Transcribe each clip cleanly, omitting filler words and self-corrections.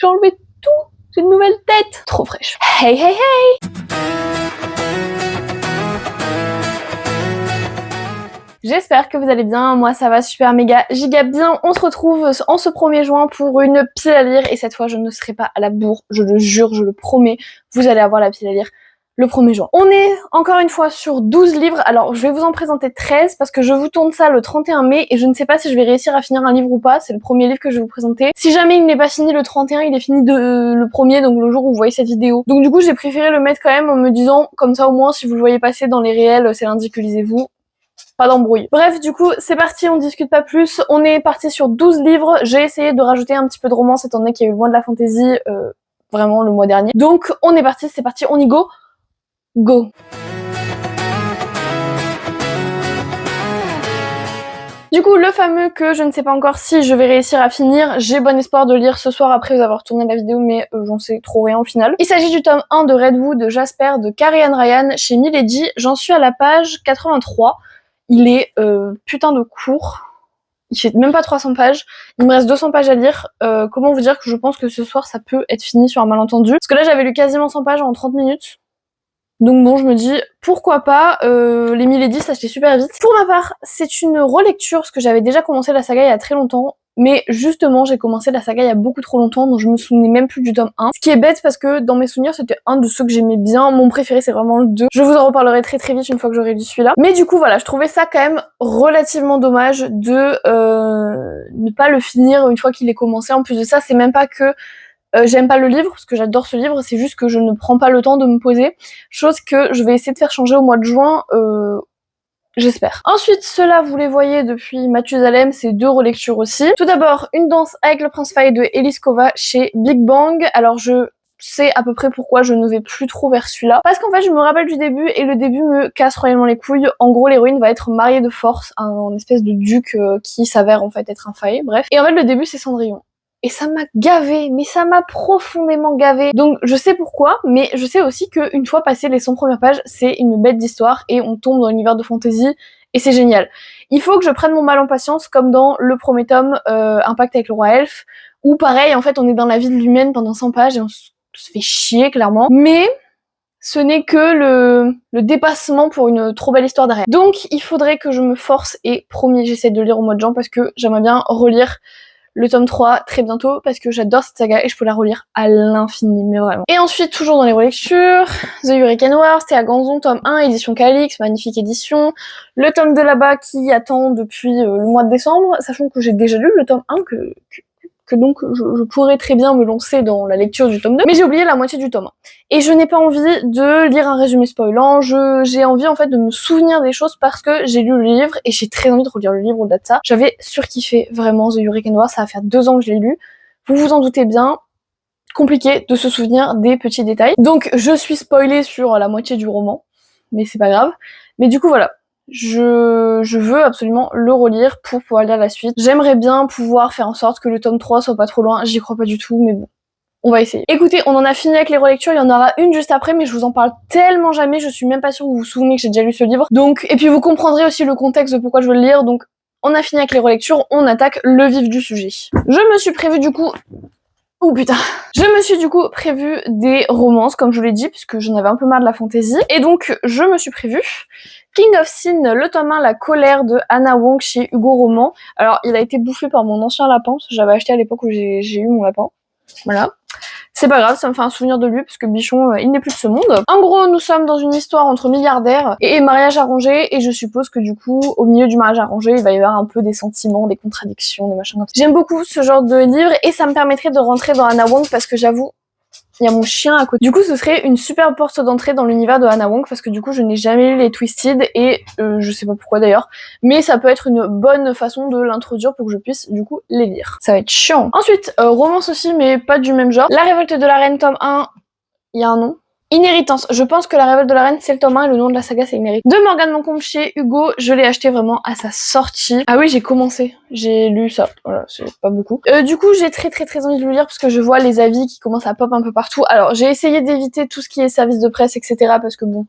J'ai enlevé tout. C'est une nouvelle tête. Trop fraîche. Hey, hey, hey! J'espère que vous allez bien, moi ça va super méga giga bien. On se retrouve en ce 1er juin pour une pile à lire et cette fois je ne serai pas à la bourre, je le jure, je le promets, vous allez avoir la pile à lire le 1er juin. On est encore une fois sur 12 livres, alors je vais vous en présenter 13 parce que je vous tourne ça le 31 mai et je ne sais pas si je vais réussir à finir un livre ou pas, c'est le premier livre que je vais vous présenter. Si jamais il n'est pas fini le 31, il est fini le 1er, donc le jour où vous voyez cette vidéo. Donc du coup j'ai préféré le mettre quand même en me disant, comme ça au moins si vous le voyez passer dans les réels, c'est lundi que lisez-vous. Pas d'embrouille. Bref, du coup, c'est parti, on discute pas plus. On est parti sur 12 livres. J'ai essayé de rajouter un petit peu de romance étant donné qu'il y a eu le mois de la fantasy, vraiment le mois dernier. Donc, on est parti, c'est parti, on y go. Go. Du coup, le fameux que je ne sais pas encore si je vais réussir à finir, j'ai bon espoir de lire ce soir après vous avoir tourné la vidéo, mais j'en sais trop rien au final. Il s'agit du tome 1 de Redwood de Jasper de Carrie Ann Ryan chez Milady. J'en suis à la page 83. Il est putain de court. Il fait même pas 300 pages. Il me reste 200 pages à lire. Comment vous dire que je pense que ce soir ça peut être fini sur un malentendu. Parce que là j'avais lu quasiment 100 pages en 30 minutes. Donc bon, je me dis, pourquoi pas, les Milady, ça se fait super vite. Pour ma part, c'est une relecture, parce que j'avais déjà commencé la saga il y a très longtemps, mais justement, j'ai commencé la saga il y a beaucoup trop longtemps, donc je me souvenais même plus du tome 1. Ce qui est bête, parce que dans mes souvenirs, c'était un de ceux que j'aimais bien. Mon préféré, c'est vraiment le 2. Je vous en reparlerai très très vite une fois que j'aurai lu celui-là. Mais du coup, voilà, je trouvais ça quand même relativement dommage de ne pas le finir une fois qu'il est commencé. En plus de ça, c'est même pas que j'aime pas le livre, parce que j'adore ce livre, c'est juste que je ne prends pas le temps de me poser, chose que je vais essayer de faire changer au mois de juin, j'espère. Ensuite, cela vous les voyez depuis Mathusalem, c'est 2 relectures aussi. Tout d'abord, Une danse avec le prince Faye de Elise Kova chez Big Bang. Alors je sais à peu près pourquoi je ne vais plus trop vers celui-là. Parce qu'en fait, je me rappelle du début, et le début me casse royalement les couilles. En gros, l'héroïne va être mariée de force à un espèce de duc qui s'avère en fait être un Faye, bref. Et en fait, le début, c'est Cendrillon. Et ça m'a gavé, mais ça m'a profondément gavé. Donc je sais pourquoi, mais je sais aussi qu'une fois passé les 100 premières pages, c'est une bête d'histoire et on tombe dans l'univers de fantasy et c'est génial. Il faut que je prenne mon mal en patience comme dans le premier tome, Impact avec le roi elfe, où pareil, en fait on est dans la vie de l'humaine pendant 100 pages et on se fait chier clairement. Mais ce n'est que le dépassement pour une trop belle histoire derrière. Donc il faudrait que je me force et promis, j'essaie de lire au mois de juin parce que j'aimerais bien relire le tome 3 très bientôt parce que j'adore cette saga et je peux la relire à l'infini, mais vraiment. Et ensuite, toujours dans les relectures, The Hurricane Wars, Théa Ganzon, tome 1, édition Calix, magnifique édition. Le tome 2 là-bas qui attend depuis le mois de décembre, sachant que j'ai déjà lu le tome 1 que donc je pourrais très bien me lancer dans la lecture du tome 2, mais j'ai oublié la moitié du tome 1. Et je n'ai pas envie de lire un résumé spoilant, j'ai envie en fait de me souvenir des choses parce que j'ai lu le livre et j'ai très envie de relire le livre au-delà de ça. J'avais surkiffé vraiment The Hurricane Wars, ça va faire 2 ans que je l'ai lu, vous vous en doutez bien, compliqué de se souvenir des petits détails. Donc je suis spoilée sur la moitié du roman, mais c'est pas grave. Mais du coup voilà. Je veux absolument le relire pour pouvoir lire la suite. J'aimerais bien pouvoir faire en sorte que le tome 3 soit pas trop loin, j'y crois pas du tout, mais bon, on va essayer. Écoutez, on en a fini avec les relectures, il y en aura une juste après, mais je vous en parle tellement jamais, je suis même pas sûre que vous vous souvenez que j'ai déjà lu ce livre. Donc, et puis vous comprendrez aussi le contexte de pourquoi je veux le lire, donc on a fini avec les relectures, on attaque le vif du sujet. Je me suis prévu du coup... Oh putain. Je me suis du coup prévu des romances, comme je vous l'ai dit, puisque j'en avais un peu marre de la fantasy. Et donc, je me suis prévu King of Sin, le tome 1, La colère de Anna Wong chez Hugo Roman. Alors, il a été bouffé par mon ancien lapin, parce que j'avais acheté à l'époque où j'ai eu mon lapin. Voilà. C'est pas grave, ça me fait un souvenir de lui, parce que Bichon, il n'est plus de ce monde. En gros, nous sommes dans une histoire entre milliardaires et mariage arrangé, et je suppose que du coup, au milieu du mariage arrangé, il va y avoir un peu des sentiments, des contradictions, des machins comme ça. J'aime beaucoup ce genre de livre, et ça me permettrait de rentrer dans Anna Wong, parce que j'avoue, il y a mon chien à côté. Du coup, ce serait une super porte d'entrée dans l'univers de Anna Wong parce que du coup, je n'ai jamais lu les Twisted et je sais pas pourquoi d'ailleurs, mais ça peut être une bonne façon de l'introduire pour que je puisse du coup les lire. Ça va être chiant. Ensuite, romance aussi, mais pas du même genre. La révolte de la reine, tome 1, il y a un nom. Inhéritance. Je pense que La révolte de la reine, c'est le tome 1 et le nom de la saga, c'est Inhéritance. De Morgane Moncombe chez Hugo, je l'ai acheté vraiment à sa sortie. Ah oui, j'ai commencé. J'ai lu ça. Voilà, c'est pas beaucoup. Du coup, j'ai très envie de le lire parce que je vois les avis qui commencent à pop un peu partout. Alors, j'ai essayé d'éviter tout ce qui est service de presse, etc. parce que bon,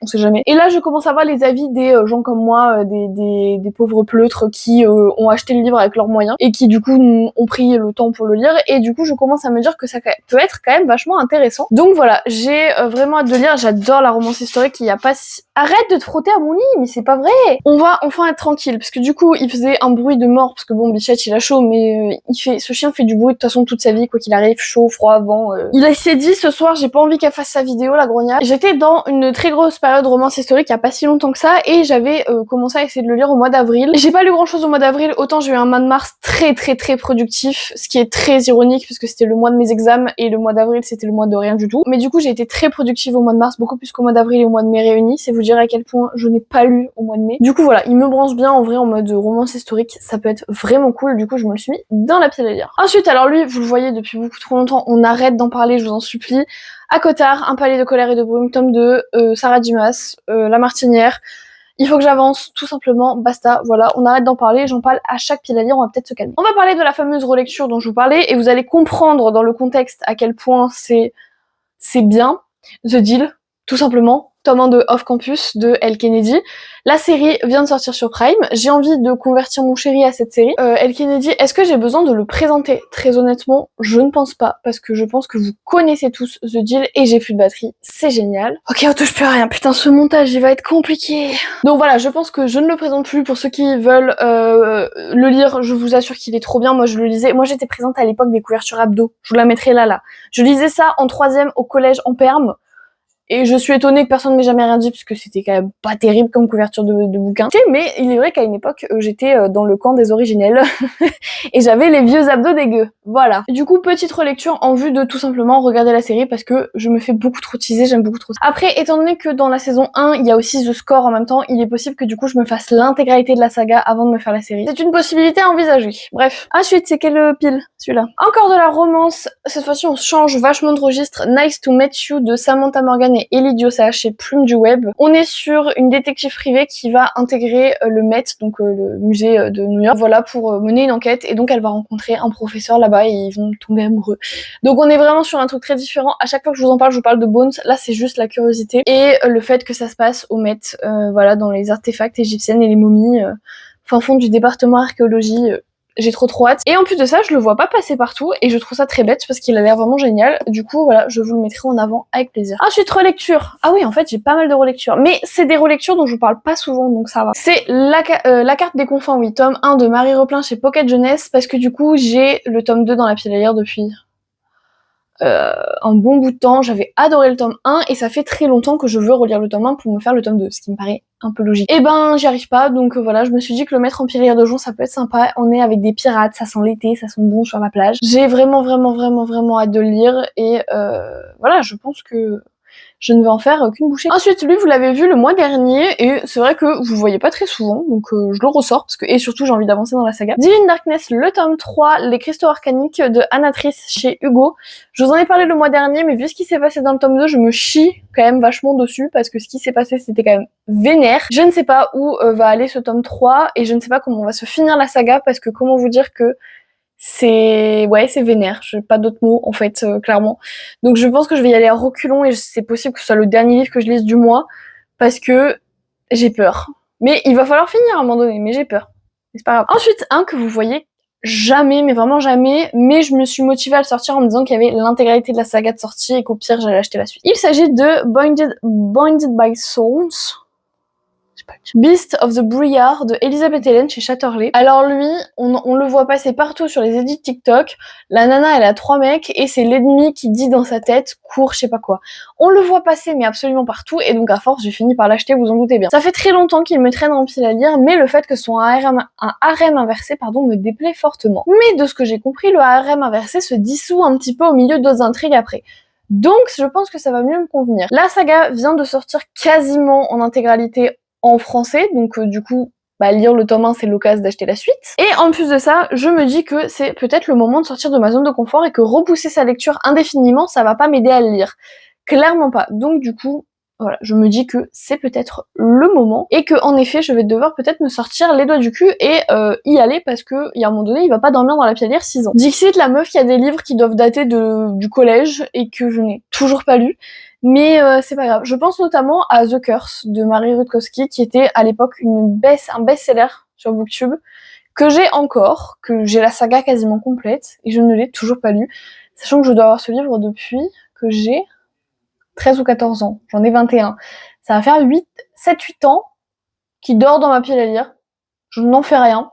on sait jamais. Et là, je commence à voir les avis des gens comme moi, des pauvres pleutres qui ont acheté le livre avec leurs moyens et qui du coup ont pris le temps pour le lire. Et du coup, je commence à me dire que ça peut être quand même vachement intéressant. Donc voilà, j'ai vraiment hâte de lire. J'adore la romance historique. Il y a pas Arrête de te frotter à mon lit, mais c'est pas vrai. On va enfin être tranquille parce que du coup, il faisait un bruit de mort parce que bon, Bichette il a chaud, mais ce chien fait du bruit de toute façon toute sa vie, quoi qu'il arrive, chaud, froid, vent. Il s'est dit ce soir, j'ai pas envie qu'elle fasse sa vidéo, la grognade. J'étais dans une très grosse période romance historique il y a pas si longtemps que ça et j'avais commencé à essayer de le lire au mois d'avril. J'ai pas lu grand chose au mois d'avril, autant j'ai eu un mois de mars très productif, ce qui est très ironique parce que c'était le mois de mes examens et le mois d'avril c'était le mois de rien du tout. Mais du coup j'ai été très productive au mois de mars, beaucoup plus qu'au mois d'avril et au mois de mai réunis, c'est vous dire à quel point je n'ai pas lu au mois de mai. Du coup voilà, il me branche bien en vrai en mode romance historique, ça peut être vraiment cool, du coup je me le suis mis dans la pile à lire. Ensuite alors lui, vous le voyez depuis beaucoup trop longtemps, on arrête d'en parler, je vous en supplie. À Cotard, Un palais de colère et de brume, tome 2, Sarah Dimas, La Martinière. Il faut que j'avance, tout simplement, basta, voilà, on arrête d'en parler, j'en parle à chaque pile à lire, on va peut-être se calmer. On va parler de la fameuse relecture dont je vous parlais, et vous allez comprendre dans le contexte à quel point c'est bien, The Deal, tout simplement, tome 1 de Off Campus de Elle Kennedy. La série vient de sortir sur Prime, j'ai envie de convertir mon chéri à cette série. Elle Kennedy, est-ce que j'ai besoin de le présenter? Très honnêtement, je ne pense pas, parce que je pense que vous connaissez tous The Deal et j'ai plus de batterie, c'est génial. Ok, on touche plus à rien, putain ce montage il va être compliqué. Donc voilà, je pense que je ne le présente plus, pour ceux qui veulent le lire, je vous assure qu'il est trop bien, moi je le lisais, moi j'étais présente à l'époque des couvertures abdos, je vous la mettrai là. Je lisais ça en 3ème au collège en perme, et je suis étonnée que personne m'ait jamais rien dit parce que c'était quand même pas terrible comme couverture de bouquin. Mais il est vrai qu'à une époque, j'étais dans le camp des originels et j'avais les vieux abdos dégueux. Voilà. Et du coup, petite relecture en vue de tout simplement regarder la série parce que je me fais beaucoup trop teaser, j'aime beaucoup trop ça. Après, étant donné que dans la saison 1, il y a aussi The Score en même temps, il est possible que du coup je me fasse l'intégralité de la saga avant de me faire la série. C'est une possibilité à envisager. Bref. Ensuite, c'est quelle pile celui-là? Encore de la romance. Cette fois-ci, on change vachement de registre. Nice to Meet You de Samantha Morgan et Ellie Diossa chez Plume du Web. On est sur une détective privée qui va intégrer le Met, donc le musée de New York, voilà, pour mener une enquête, et donc elle va rencontrer un professeur là-bas et ils vont tomber amoureux. Donc on est vraiment sur un truc très différent. À chaque fois que je vous parle de Bones, là c'est juste la curiosité et le fait que ça se passe au Met, voilà, dans les artefacts égyptiennes et les momies, fin fond du département archéologie. J'ai trop hâte. Et en plus de ça, je le vois pas passer partout et je trouve ça très bête parce qu'il a l'air vraiment génial. Du coup, voilà, je vous le mettrai en avant avec plaisir. Ensuite, relecture. Ah oui, en fait, j'ai pas mal de relectures. Mais c'est des relectures dont je vous parle pas souvent, donc ça va. C'est la carte des confins, oui, tome 1 de Marie Replin chez Pocket Jeunesse parce que du coup, j'ai le tome 2 dans la pile à lire depuis un bon bout de temps. J'avais adoré le tome 1 et ça fait très longtemps que je veux relire le tome 1 pour me faire le tome 2, ce qui me paraît un peu logique. Et ben j'y arrive pas, donc voilà, je me suis dit que le mettre en pile à lire de jour ça peut être sympa. On est avec des pirates, ça sent l'été, ça sent bon sur la plage. J'ai vraiment hâte de le lire et voilà, je pense que je ne vais en faire qu'une bouchée. Ensuite, lui, vous l'avez vu le mois dernier, et c'est vrai que vous le voyez pas très souvent, donc je le ressors, parce que, et surtout, j'ai envie d'avancer dans la saga. Divine Darkness, le tome 3, Les Cristaux Arcaniques de Anatrice chez Hugo. Je vous en ai parlé le mois dernier, mais vu ce qui s'est passé dans le tome 2, je me chie quand même vachement dessus, parce que ce qui s'est passé, c'était quand même vénère. Je ne sais pas où va aller ce tome 3, et je ne sais pas comment on va se finir la saga, parce que comment vous dire que c'est vénère, j'ai pas d'autres mots en fait, clairement. Donc je pense que je vais y aller à reculons et c'est possible que ce soit le dernier livre que je lise du mois parce que j'ai peur. Mais il va falloir finir à un moment donné, mais j'ai peur. C'est pas grave. Ensuite, un que vous voyez jamais, mais vraiment jamais, mais je me suis motivée à le sortir en me disant qu'il y avait l'intégralité de la saga de sortie et qu'au pire j'allais acheter la suite. Il s'agit de Bounded by Souls. Beast of the Briar de Elisabeth Hélène chez Chatterley. Alors lui, on le voit passer partout sur les edits TikTok. La nana, elle a 3 mecs et c'est l'ennemi qui dit dans sa tête cours, je sais pas quoi. On le voit passer mais absolument partout et donc à force, j'ai fini par l'acheter, vous en doutez bien. Ça fait très longtemps qu'il me traîne en pile à lire, mais le fait que ce soit un harem inversé, me déplaît fortement. Mais de ce que j'ai compris, le harem inversé se dissout un petit peu au milieu d'autres intrigues après. Donc je pense que ça va mieux me convenir. La saga vient de sortir quasiment en intégralité en français, donc du coup, lire le tome 1, c'est l'occasion d'acheter la suite. Et en plus de ça, je me dis que c'est peut-être le moment de sortir de ma zone de confort et que repousser sa lecture indéfiniment, ça va pas m'aider à le lire. Clairement pas. Donc du coup, voilà, je me dis que c'est peut-être le moment et que en effet, je vais devoir peut-être me sortir les doigts du cul et y aller parce que il y a un moment donné, il va pas dormir dans la pile à lire 6 ans. Dixit, la meuf qui a des livres qui doivent dater du collège et que je n'ai toujours pas lu. Mais c'est pas grave. Je pense notamment à The Curse de Marie Rutkowski, qui était à l'époque un best-seller sur Booktube, que j'ai encore, que j'ai la saga quasiment complète, et je ne l'ai toujours pas lu, sachant que je dois avoir ce livre depuis que j'ai 13 ou 14 ans. J'en ai 21. Ça va faire 7-8 ans qu'il dort dans ma pile à lire. Je n'en fais rien.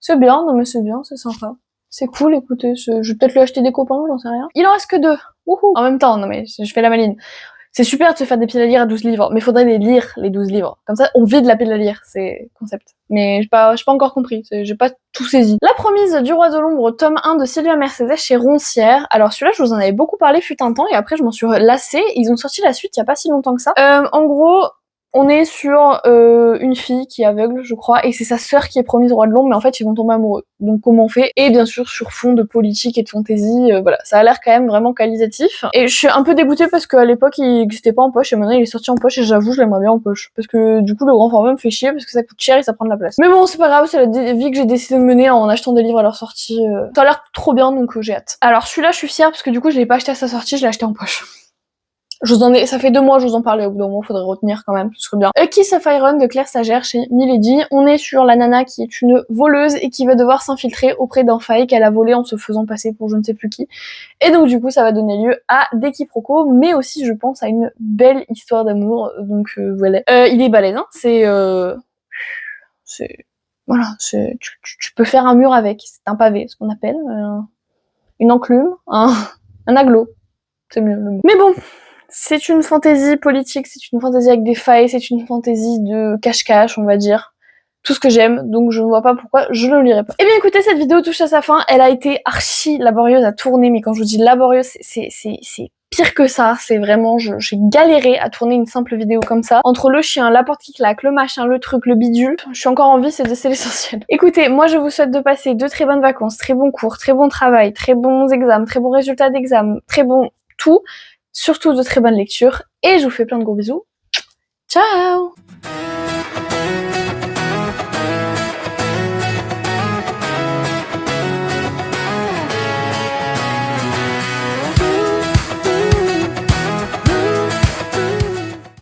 C'est bien, non mais c'est bien, c'est sympa. C'est cool, écoutez, je vais peut-être lui acheter des copains, j'en sais rien. Il en reste que 2. Wouhou. En même temps, non mais je fais la maline. C'est super de se faire des piles à lire à 12 livres, mais faudrait les lire, les 12 livres. Comme ça, on vide la pile à lire, c'est concept. Mais j'ai pas encore compris, j'ai pas tout saisi. La promise du roi de l'ombre, tome 1 de Sylvia Mercedes chez Roncière. Alors celui-là, je vous en avais beaucoup parlé fut un temps, et après je m'en suis lassée. Ils ont sorti la suite il y a pas si longtemps que ça. En gros, on est sur une fille qui est aveugle, je crois, et c'est sa sœur qui est promise au roi de l'ombre, mais en fait ils vont tomber amoureux. Donc comment on fait? Et bien sûr sur fond de politique et de fantaisie, voilà, ça a l'air quand même vraiment qualitatif. Et je suis un peu dégoûtée parce qu'à l'époque il existait pas en poche, et maintenant il est sorti en poche, et j'avoue je l'aimerais bien en poche. Parce que du coup le grand format me fait chier, parce que ça coûte cher et ça prend de la place. Mais bon, c'est pas grave, c'est la vie que j'ai décidé de mener en achetant des livres à leur sortie. Ça a l'air trop bien, donc j'ai hâte. Alors celui-là je suis fière, parce que du coup je l'ai pas acheté à sa sortie, je l'ai acheté en poche. Ça fait 2 mois, je vous en parlais, au bout d'un moment, faudrait retenir quand même, ce serait bien. A Kiss of Iron de Claire Sagère chez Milady. On est sur la nana qui est une voleuse et qui va devoir s'infiltrer auprès d'un faille qu'elle a volé en se faisant passer pour je ne sais plus qui. Et donc du coup, ça va donner lieu à des quiproquos, mais aussi, je pense, à une belle histoire d'amour. Donc voilà. Il est balèze, hein. Voilà, tu peux faire un mur avec. C'est un pavé, ce qu'on appelle. Une enclume, un aglo. C'est mieux le mot. Mais bon, c'est une fantaisie politique, c'est une fantaisie avec des failles, c'est une fantaisie de cache-cache, on va dire. Tout ce que j'aime, donc je ne vois pas pourquoi je ne lirai pas. Eh bien écoutez, cette vidéo touche à sa fin, elle a été archi laborieuse à tourner, mais quand je vous dis laborieuse, c'est pire que ça, c'est vraiment, j'ai galéré à tourner une simple vidéo comme ça. Entre le chien, la porte qui claque, le machin, le truc, le bidule, je suis encore en vie, c'est l'essentiel. Écoutez, moi je vous souhaite de passer de très bonnes vacances, très bons cours, très bon travail, très bons examens, très bons résultats d'examen, très bon tout. Surtout de très bonnes lectures, et je vous fais plein de gros bisous. Ciao!